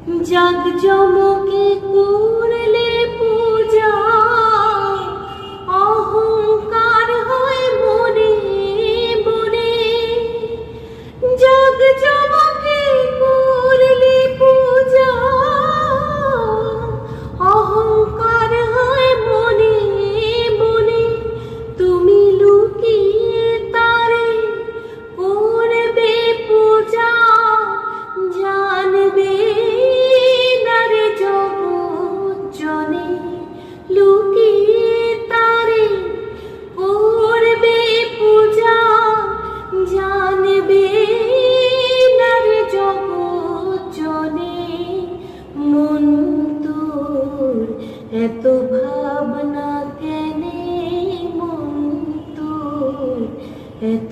জাগজমকে করলে পূজা, অহংকার হয় মনে মনে। জাগজমকে করলে পূজা, অহংকার হয় মনে মনে। তুমি লুকিয়ে তারে করবে পূজা, জানবে লুকিয়ে তারে করবে পূজা, জানবে নারে জগৎ জনে। মন তোর এত ভাবনা কেনে, মন তোর এত